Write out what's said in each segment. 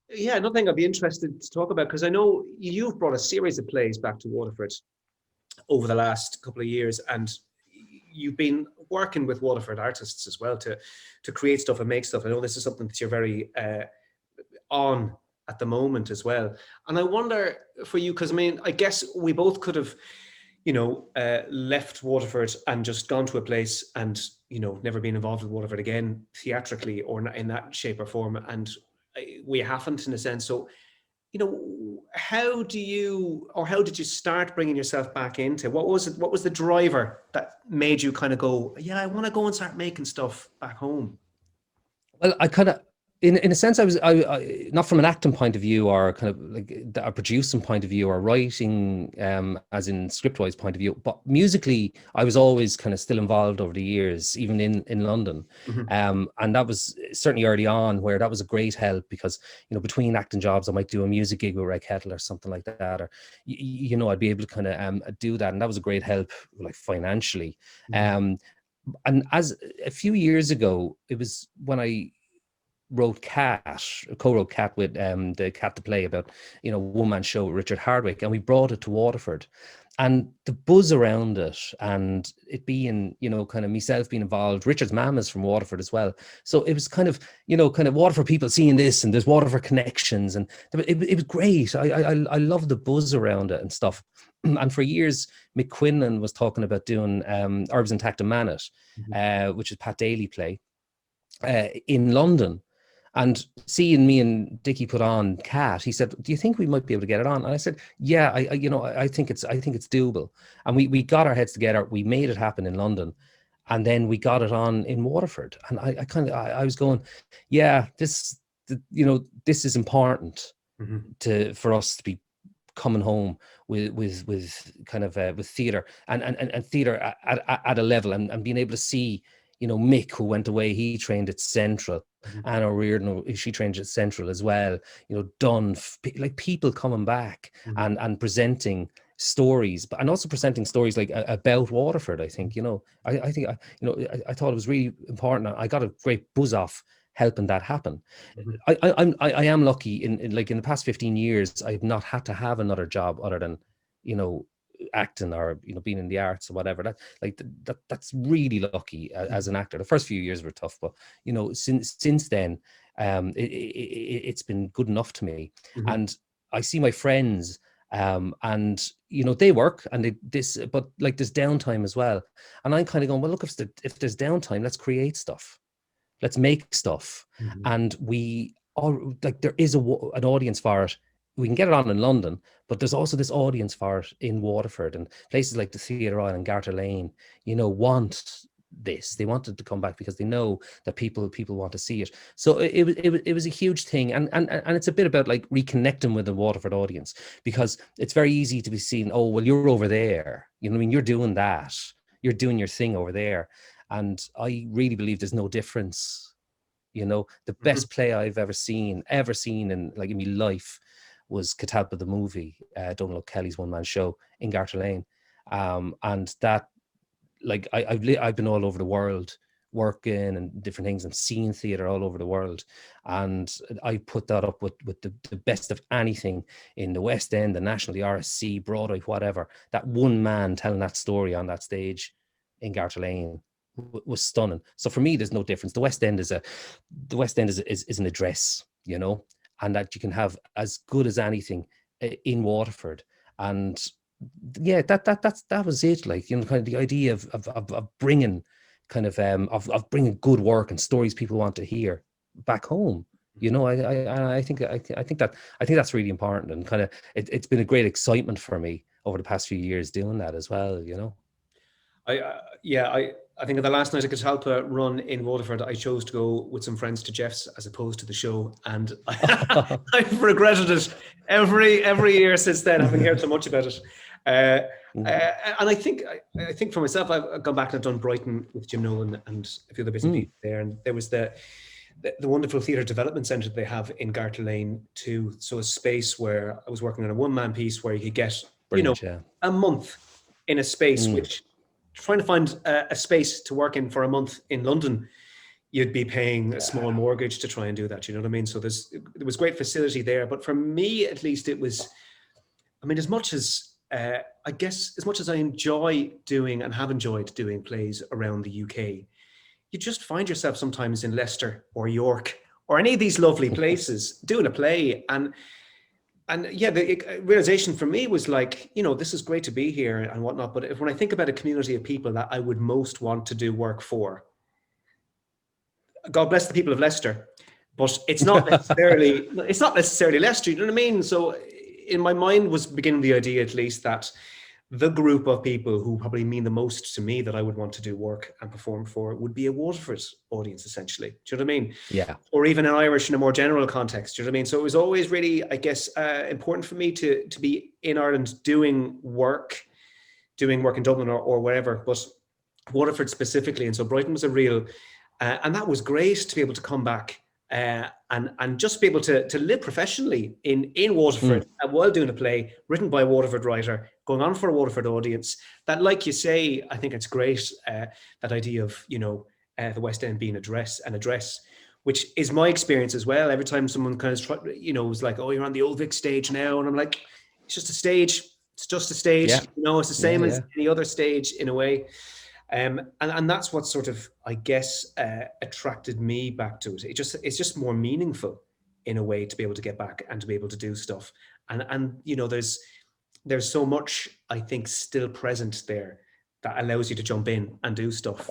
Yeah, another thing I'd be interested to talk about, because I know you've brought a series of plays back to Waterford over the last couple of years, and you've been working with Waterford artists as well to create stuff and make stuff. I know this is something that you're very on at the moment as well. And I wonder for you, because I mean, I guess we both could have, left Waterford and just gone to a place and, never been involved with Waterford again, theatrically or in that shape or form. And we haven't, in a sense. So, how do you, or how did you start bringing yourself back into, what was it? What was the driver that made you kind of go, yeah, I want to go and start making stuff back home? Well, I kind of, in a sense, I not from an acting point of view or kind of like a producing point of view or writing, as in script-wise point of view, but musically, I was always kind of still involved over the years, even in London, Hmm. and that was certainly early on where that was a great help because between acting jobs, I might do a music gig with Red Kettle or something like that, or I'd be able to kind of do that, and that was a great help, like financially. Hmm. Um, and as a few years ago, it was when I wrote Cat, co-wrote Cat with the Cat to Play about, one man show with Richard Hardwick, and we brought it to Waterford. And the buzz around it and it being, kind of myself being involved, Richard's mum is from Waterford as well. So it was kind of, kind of Waterford people seeing this and there's Waterford connections and it was great. I love the buzz around it and stuff. And for years, McQuinlan was talking about doing Herbs Intact and Manet, Hmm. which is Pat Daly play, in London. And seeing me and Dickie put on Cat, he said, "Do you think we might be able to get it on?" And I said, "Yeah, I think it's doable." And we got our heads together. We made it happen in London, and then we got it on in Waterford. And I was going, "Yeah, this is important Hmm. for us to be coming home with kind of with theatre and theatre at a level and being able to see Mick, who went away, he trained at Central. Hmm. Anna Reardon, she trained at Central as well. Dunn, like people coming back Hmm. and presenting stories, but and also presenting stories like about Waterford. I think I think I thought it was really important. I got a great buzz off helping that happen. Hmm. I am lucky in like in the past 15 years, I've not had to have another job other than, you know, acting or, being in the arts or whatever. That's really lucky as an actor. The first few years were tough, but, since then, it's been good enough to me. Hmm. And I see my friends, and they work and but like there's downtime as well. And I'm kind of going, well, look, if there's downtime, let's create stuff. Let's make stuff. Hmm. And we all like there is an audience for it. We can get it on in London, but there's also this audience for it in Waterford and places like the Theatre Royal and Garter Lane, want this. They wanted to come back because they know that people want to see it. So it was a huge thing. And it's a bit about like reconnecting with the Waterford audience, because it's very easy to be seen, oh, well, you're over there. You know what I mean? You're doing that. You're doing your thing over there. And I really believe there's no difference. The Hmm. best play I've ever seen in my life was Catalpa the movie, Donald Kelly's one-man show in Garter Lane. And that, like, I've been all over the world working and different things and seeing theatre all over the world. And I put that up with the best of anything in the West End, the National, the RSC, Broadway, whatever. That one man telling that story on that stage in Garter Lane was stunning. So for me, there's no difference. The West End is an address, and that you can have as good as anything in Waterford. And yeah, that was it. Like, kind of the idea of bringing kind of bringing good work and stories people want to hear back home. I think that's really important, and kind of it's been a great excitement for me over the past few years doing that as well. Yeah, I think at the last night I could help a run in Waterford, I chose to go with some friends to Jeff's as opposed to the show, and I've regretted it every year since then, having heard so much about it. Uh, and I think for myself, I've gone back and I've done Brighton with Jim Nolan and a few other bits and Mm, pieces there, and there was the wonderful theatre development centre they have in Garter Lane too. So a space where I was working on a one man piece where you could get, you know, brilliant, yeah. a month in a space, Mm, which trying to find a space to work in for a month in London, you'd be paying a small mortgage to try and do that. You know what I mean? So there was great facility there. But for me, at least, it was, I mean, as much as I guess, as much as I enjoy doing and have enjoyed doing plays around the UK, you just find yourself sometimes in Leicester or York or any of these lovely places doing a play. And yeah, the realization for me was like, you know, this is great to be here and whatnot. But when I think about a community of people that I would most want to do work for, God bless the people of Leicester, but it's not necessarily Leicester. You know what I mean? So in my mind was beginning the idea, at least, that the group of people who probably mean the most to me that I would want to do work and perform for would be a Waterford audience, essentially. Do you know what I mean? Yeah. Or even an Irish in a more general context. Do you know what I mean? So it was always really, I guess, important for me to be in Ireland doing work in Dublin or wherever, but Waterford specifically. And so Brighton was a real, and that was great to be able to come back and just be able to live professionally in Waterford while doing a play written by a Waterford writer, going on for a Waterford audience. That, like you say, I think it's great, that idea of, you know, the West End being an address, which is my experience as well. Every time someone kind of, you know, was like, oh, you're on the Old Vic stage now. And I'm like, it's just a stage. It's just a stage. Yeah. You know, it's the same as any other stage in a way. And that's what sort of, I guess, attracted me back to it. It's just more meaningful in a way to be able to get back and to be able to do stuff. And you know, there's so much, I think, still present there that allows you to jump in and do stuff.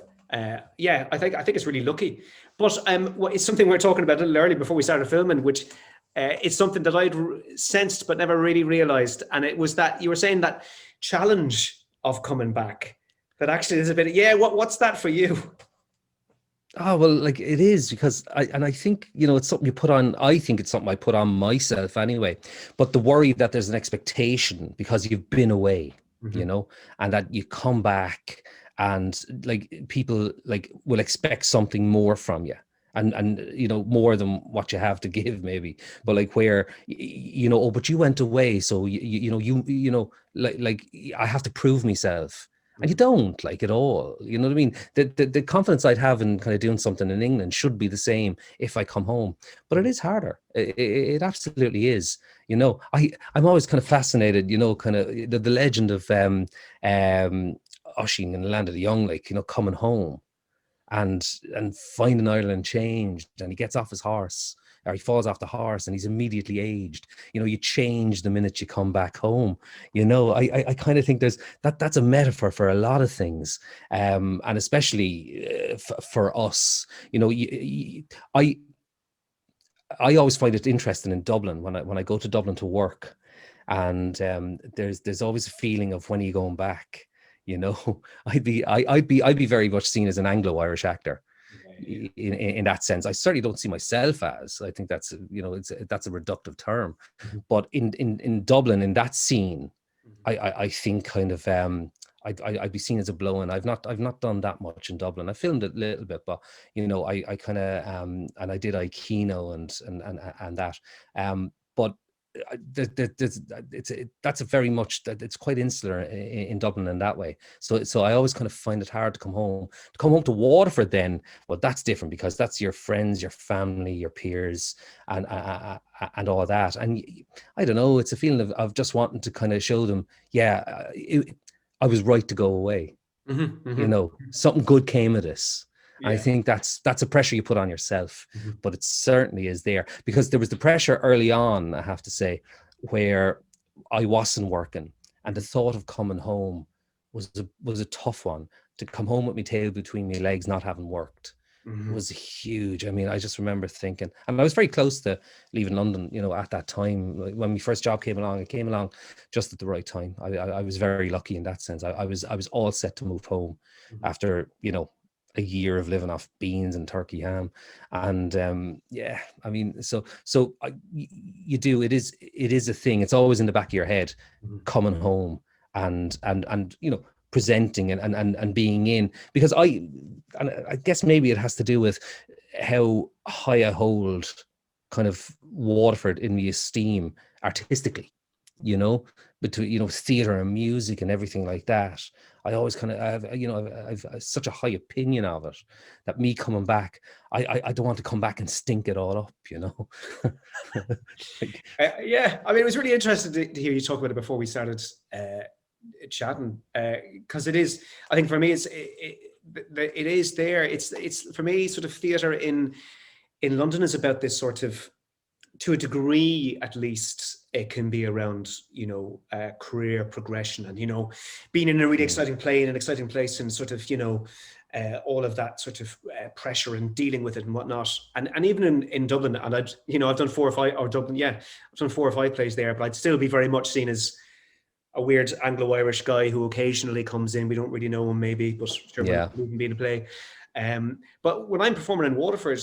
Yeah, I think it's really lucky. But it's something we were talking about a little early before we started filming, which it's something that I'd sensed but never really realized. And it was that you were saying that challenge of coming back. That actually is a bit, what's that for you? Oh, well, like it is, because I think, you know, it's something you put on. I think it's something I put on myself anyway. But the worry that there's an expectation because you've been away, you know, and that you come back and like people like will expect something more from you. And you know, more than what you have to give, maybe, but like where you know, oh, but you went away, so you know, like I have to prove myself. And you don't, like, at all. You know what I mean? The confidence I'd have in kind of doing something in England should be the same if I come home. But it is harder. It absolutely is. You know, I'm always kind of fascinated, you know, kind of the legend of Oisin in the Land of the Young, like, you know, coming home and finding Ireland changed, and he gets off his horse, or he falls off the horse and he's immediately aged. You know, you change the minute you come back home. You know, I kind of think that's a metaphor for a lot of things, and especially for us. You know, I always find it interesting in Dublin when I go to Dublin to work, and there's always a feeling of when are you going back. You know, I'd be very much seen as an Anglo-Irish actor. In that sense, I certainly don't see myself as. I think that's, you know, that's a reductive term, but in Dublin, in that scene, I think kind of I'd be seen as a blow-in. I've not done that much in Dublin. I filmed a little bit, but you know, I kind of and I did Aikino and that, but that's a very much that it's quite insular in Dublin in that way. So I always kind of find it hard to come home to Waterford. Then, well, that's different because that's your friends, your family, your peers, and all that. And I don't know, it's a feeling of just wanting to kind of show them, I was right to go away. You know, something good came of this. I think that's a pressure you put on yourself, but it certainly is there, because there was the pressure early on, I have to say, where I wasn't working, and the thought of coming home was a tough one. To come home with my tail between my legs, not having worked, was huge. I mean, I just remember thinking, and I was very close to leaving London, you know, at that time. When my first job came along, it came along just at the right time. I was very lucky in that sense. I was all set to move home after, you know, a year of living off beans and turkey ham. And I mean, so you do, it is a thing. It's always in the back of your head, coming home and you know, presenting and being in, because I guess maybe it has to do with how high I hold kind of Waterford in the esteem artistically. you know, between, you know, theater and music and everything like that. I always kind of, I've such a high opinion of it that me coming back, I don't want to come back and stink it all up, you know. Like, Yeah, I mean, it was really interesting to hear you talk about it before we started chatting, because it is. I think for me, it is there. It's for me, sort of theatre in London is about this sort of, to a degree at least, it can be around, you know, career progression and, you know, being in a really exciting play in an exciting place and sort of, you know, all of that sort of pressure and dealing with it and whatnot. And even in Dublin, and I've done 4 or 5, or Dublin, yeah, I've done 4 or 5 plays there, but I'd still be very much seen as a weird Anglo-Irish guy who occasionally comes in. We don't really know him maybe, but sure, yeah, wouldn't be in a play. But when I'm performing in Waterford,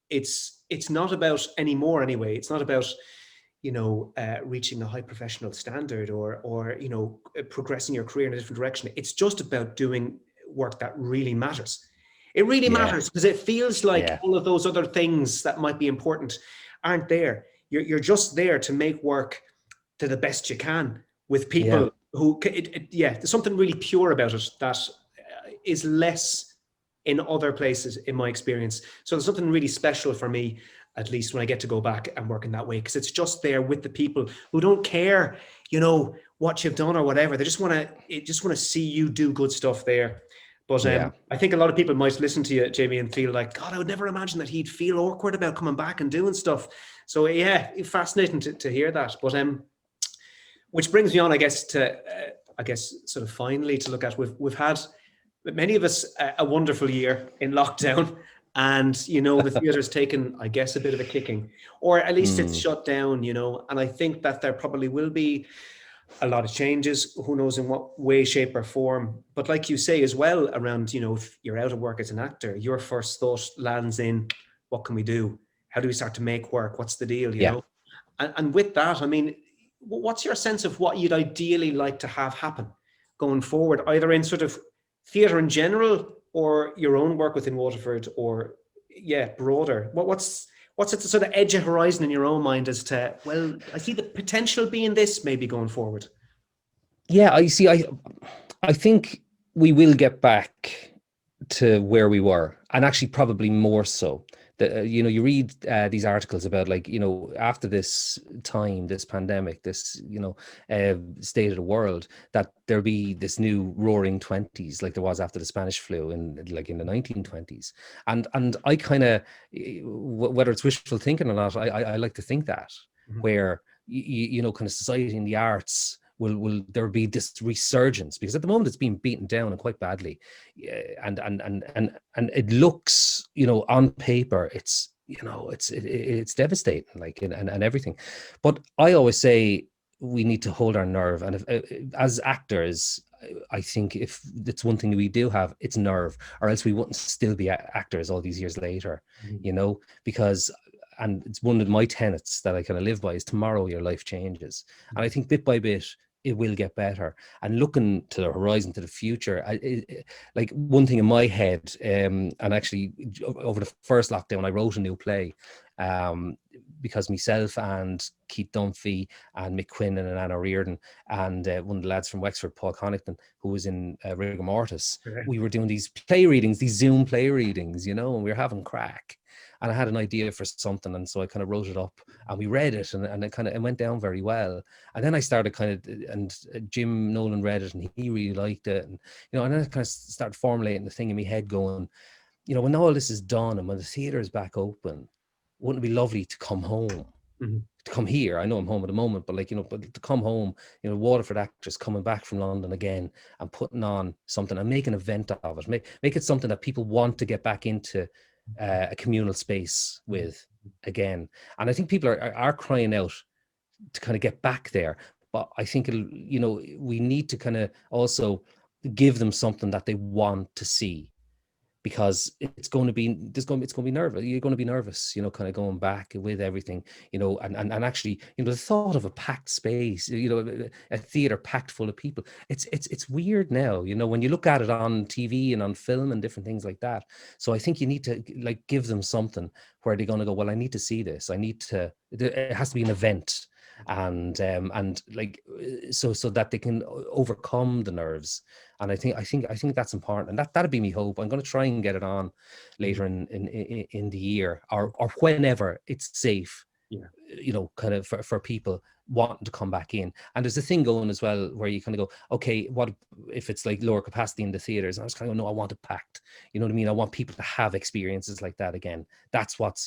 it's not about anymore anyway. It's not about, you know, reaching a high professional standard or you know, progressing your career in a different direction. It's just about doing work that really matters. It really matters because it feels like all of those other things that might be important aren't there. You're just there to make work to the best you can with people who, there's something really pure about it that is less in other places, in my experience. So there's something really special for me, at least when I get to go back and work in that way, because it's just there with the people who don't care, you know, what you've done or whatever. They just want to see you do good stuff there. But I think a lot of people might listen to you, Jamie, and feel like, God, I would never imagine that he'd feel awkward about coming back and doing stuff. So yeah, fascinating to hear that. But which brings me on, I guess, to sort of finally to look at, we've had, many of us, a wonderful year in lockdown, and you know, the theatre's taken, I guess, a bit of a kicking, or at least it's shut down, you know. And I think that there probably will be a lot of changes, who knows in what way, shape or form. But like you say as well, around, you know, if you're out of work as an actor, your first thought lands in, what can we do? How do we start to make work? What's the deal, you know? And with that, I mean, what's your sense of what you'd ideally like to have happen going forward, either in sort of theatre in general or your own work within Waterford, or broader? What's at the sort of edge of horizon in your own mind as to, well, I see the potential being this maybe going forward? Yeah, I think we will get back to where we were, and actually probably more so. You know, you read these articles about, like, you know, after this time, this pandemic, this, you know, state of the world, that there'll be this new roaring 20s, like there was after the Spanish flu in the 1920s. And I kind of, whether it's wishful thinking or not, I like to think that, where, you know, kind of society and the arts will there be this resurgence, because at the moment it's being beaten down and quite badly, and it looks, you know, on paper it's, you know, it's devastating, like, and everything. But I always say we need to hold our nerve, and if, as actors, I think if it's one thing we do have, it's nerve, or else we wouldn't still be actors all these years later, you know, because, and it's one of my tenets that I kind of live by, is tomorrow your life changes. And I think bit by bit it will get better. And looking to the horizon, to the future, like one thing in my head, and actually over the first lockdown, I wrote a new play, because myself and Keith Dunphy and Mick Quinlan and Anna Reardon and one of the lads from Wexford, Paul Connaughton, who was in Rigor Mortis, we were doing these play readings, these Zoom play readings, you know, and we were having crack. And I had an idea for something, and so I kind of wrote it up, and we read it, and it went down very well. And then I started and Jim Nolan read it, and he really liked it, and, you know, and then I kind of started formulating the thing in my head, going, you know, when all this is done and when the theatre is back open, wouldn't it be lovely to come home, to come here? I know I'm home at the moment, but, like, you know, but to come home, you know, Waterford actors coming back from London again and putting on something and make an event of it, make it something that people want to get back into a communal space with again. And I think people are crying out to kind of get back there. But I think, you know, we need to kind of also give them something that they want to see, because it's going to be nervous. You're going to be nervous, you know, kind of going back with everything, you know, and actually, you know, the thought of a packed space, you know, a theater packed full of people, it's weird now, you know, when you look at it on TV and on film and different things like that. So I think you need to, like, give them something where they're going to go, well, I need to see this. It has to be an event. and like so that they can overcome the nerves. And I think that's important, and that'd be me hope. I'm going to try and get it on later in the year, or whenever it's safe, Yeah. kind of for people wanting to come back in. And there's a thing going as well where you kind of go, okay, what if it's like lower capacity in the theaters? And I was kind of go, no, I want it packed. You know what I mean? I want people to have experiences like that again. That's what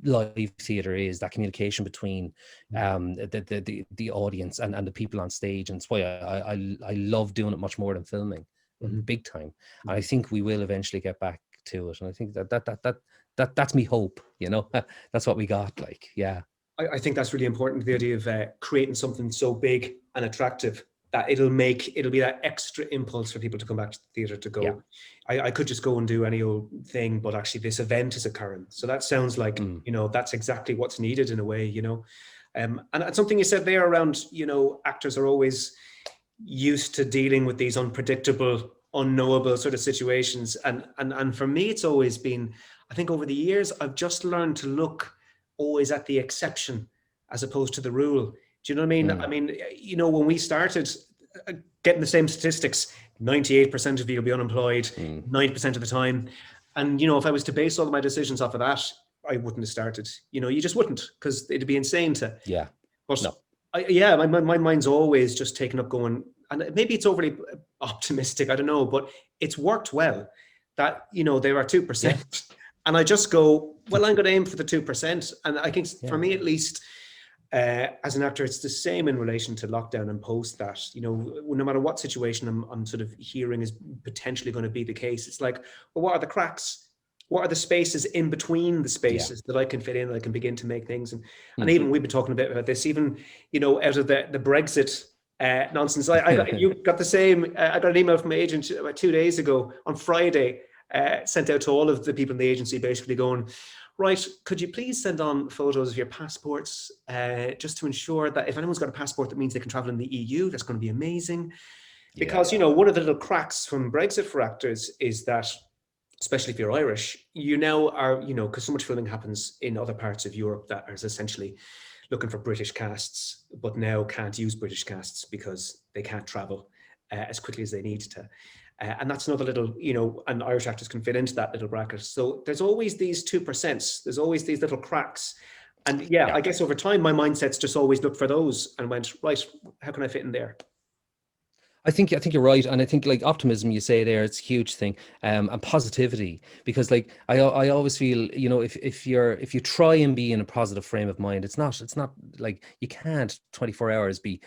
live theater is, that communication between the audience and the people on stage. And it's why I love doing it much more than filming, big time. And I think we will eventually get back to it. And I think that's me hope, that's what we got, like, yeah. I think that's really important, the idea of creating something so big and attractive that it'll be that extra impulse for people to come back to the theatre to go. Yeah. I could just go and do any old thing, but actually this event is occurring. So that sounds like, that's exactly what's needed in a way, And something you said there around, actors are always used to dealing with these unpredictable, unknowable sort of situations. And for me, it's always been, I think over the years, I've just learned to look always at the exception as opposed to the rule. Do you know what I mean? I mean, when we started getting the same statistics, 98% of you will be unemployed 90% of the time. And, if I was to base all of my decisions off of that, I wouldn't have started. You just wouldn't, because it'd be insane to. Yeah. But no. My mind's always just taken up going, and maybe it's overly optimistic, I don't know, but it's worked well that, there are 2%. Yeah. And I just go, well, I'm going to aim for the 2%. And I think for me, at least, as an actor, it's the same in relation to lockdown and post that, no matter what situation I'm sort of hearing is potentially going to be the case. It's like, well, what are the cracks? What are the spaces in between the spaces that I can fit in, that I can begin to make things? And even we've been talking a bit about this, even, out of the Brexit nonsense. You got the same, I got an email from my agent about 2 days ago on Friday, sent out to all of the people in the agency, basically going, right, could you please send on photos of your passports, just to ensure that if anyone's got a passport that means they can travel in the EU, that's going to be amazing. Because, one of the little cracks from Brexit for actors is that, especially if you're Irish, you now are, because so much filming happens in other parts of Europe that is essentially looking for British casts, but now can't use British casts because they can't travel as quickly as they need to. And that's another little, and Irish actors can fit into that little bracket. So there's always these 2%. There's always these little cracks. And I guess over time, my mindset's just always looked for those and went, right, how can I fit in there? I think you're right, and I think like optimism, you say there, it's a huge thing, and positivity, because like I always feel, if you try and be in a positive frame of mind, it's not like you can't 24 hours be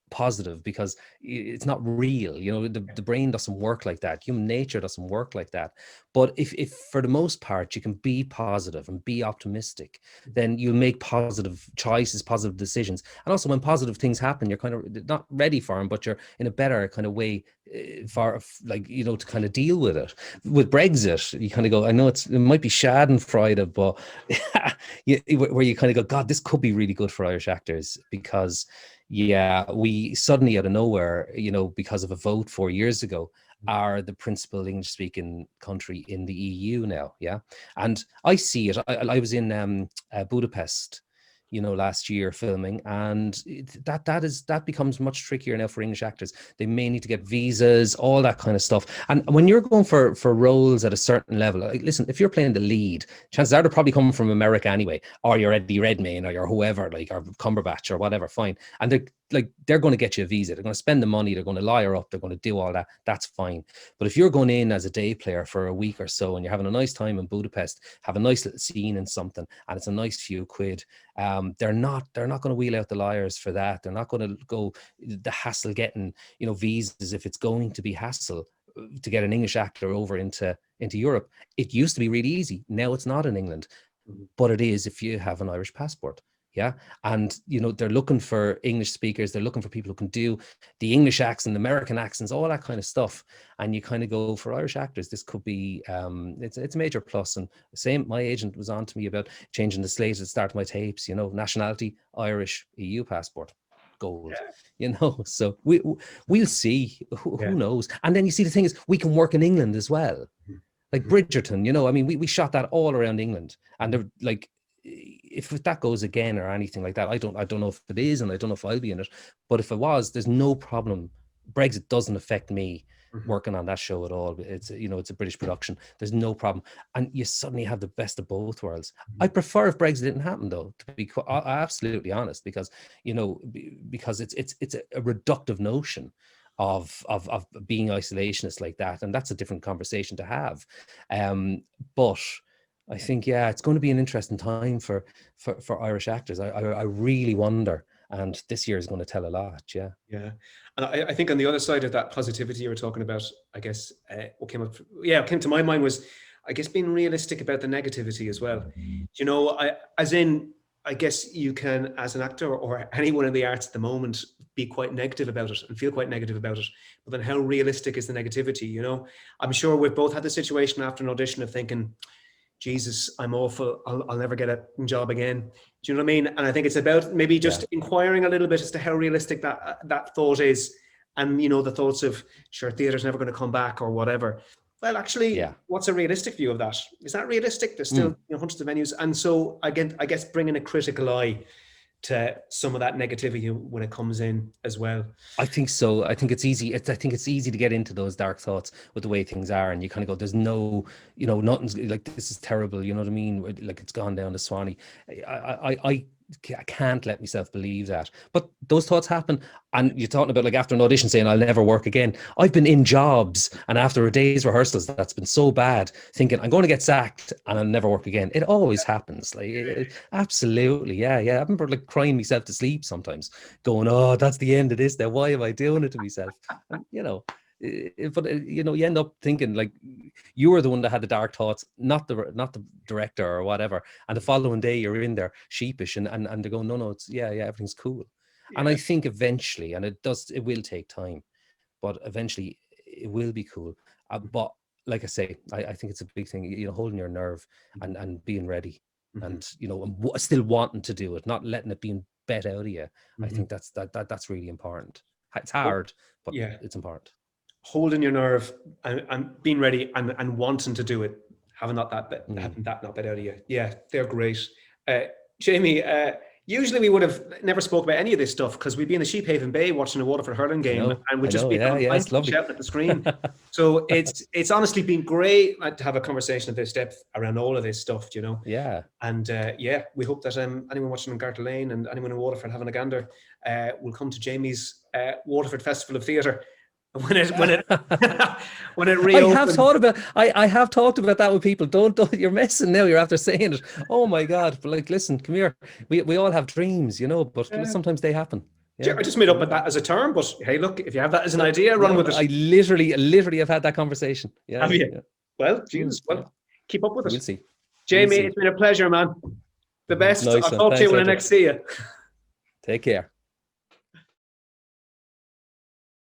positive, because it's not real. The brain doesn't work like that. Human nature doesn't work like that. But if for the most part you can be positive and be optimistic, then you'll make positive choices, positive decisions. And also when positive things happen, you're kind of not ready for them, but you're in a better kind of way for, like, to kind of deal with it. With Brexit, you kind of go, I know it might be Schadenfreude, but where you kind of go, God, this could be really good for Irish actors, because we suddenly out of nowhere, because of a vote 4 years ago, are the principal English-speaking country in the EU now. Yeah, and I see it. I was in Budapest, last year filming, and that becomes much trickier now for English actors. They may need to get visas, all that kind of stuff. And when you're going for roles at a certain level, like, listen, if you're playing the lead, chances are they're probably coming from America anyway, or you're Eddie Redmayne, or you're whoever, like, or Cumberbatch or whatever, fine. And they're going to get you a visa. They're going to spend the money. They're going to lie her up. They're going to do all that. That's fine. But if you're going in as a day player for a week or so, and you're having a nice time in Budapest, have a nice little scene in something, and it's a nice few quid, they're not going to wheel out the liars for that. They're not going to go the hassle getting, visas, if it's going to be hassle to get an English actor over into Europe. It used to be really easy. Now it's not in England, but it is if you have an Irish passport. Yeah. And, they're looking for English speakers. They're looking for people who can do the English accent, American accents, all that kind of stuff. And you kind of go, for Irish actors, this could be, it's a major plus. And same, my agent was on to me about changing the slate at the start of my tapes, nationality, Irish, EU passport, gold, so we'll see. Who knows? And then you see, the thing is, we can work in England as well. Like Bridgerton, we shot that all around England, and they're like, if that goes again or anything like that, I don't know if it is, and I don't know if I'll be in it. But if it was, there's no problem. Brexit doesn't affect me working on that show at all. It's it's a British production. There's no problem, and you suddenly have the best of both worlds. I prefer if Brexit didn't happen, though, to be absolutely honest, because because it's a reductive notion of being isolationist like that, and that's a different conversation to have. But I think, yeah, it's going to be an interesting time for Irish actors. I really wonder, and this year is going to tell a lot. Yeah. Yeah. And I think on the other side of that positivity you were talking about, I guess what came to my mind was, I guess, being realistic about the negativity as well. I guess you can, as an actor or anyone in the arts at the moment, be quite negative about it and feel quite negative about it. But then how realistic is the negativity? I'm sure we've both had the situation after an audition of thinking, Jesus, I'm awful. I'll never get a job again. Do you know what I mean? And I think it's about maybe just inquiring a little bit as to how realistic that thought is. And, the thoughts of, sure, theatre's never going to come back or whatever. Well, actually, what's a realistic view of that? Is that realistic? There's still hundreds of venues. And so, again, I guess bringing a critical eye to some of that negativity when it comes in as well. I think so. I think it's easy. I think it's easy to get into those dark thoughts with the way things are, and you kind of go, "There's no, nothing's like, this is terrible." You know what I mean? Like, it's gone down to Swanee. I can't let myself believe that. But those thoughts happen. And you're talking about, like, after an audition saying, I'll never work again. I've been in jobs, and after a day's rehearsals that's been so bad, thinking I'm going to get sacked and I'll never work again. It always happens. Like, absolutely. Yeah. I remember, like, crying myself to sleep sometimes, going, oh, that's the end of this now. Why am I doing it to myself? And, but you end up thinking, like, you were the one that had the dark thoughts, not the director or whatever, and the following day you're in there sheepish and they're going, no, it's everything's cool. And I think eventually, and it will take time, but eventually it will be cool. But like I say, I think it's a big thing, holding your nerve and being ready, and still wanting to do it, not letting it be bet out of you. I think that's really important. It's hard, but it's important. Holding your nerve and being ready and wanting to do it, having that not bet out of you. Yeah, they're great. Jamie, usually we would have never spoke about any of this stuff because we'd be in the Sheephaven Bay watching a Waterford hurling game and we'd just be shouting at the screen. So it's honestly been great to have a conversation of this depth around all of this stuff, Yeah. And we hope that anyone watching in Garter Lane and anyone in Waterford having a gander will come to Jamie's Waterford Festival of Theatre. When it reopens. I have talked about that with people. Don't you're messing now. You're after saying it. Oh my God! But, like, listen, come here. We all have dreams, but sometimes they happen. Yeah. I just made up with that as a term, but hey, look, if you have that as an idea, run with it. I literally have had that conversation. Yeah. Have you? Yeah. Well, Jesus. Well, keep up with it. We'll see. Jamie, it's been a pleasure, man. The best. Nice. I'll talk to you when I next see you. Take care.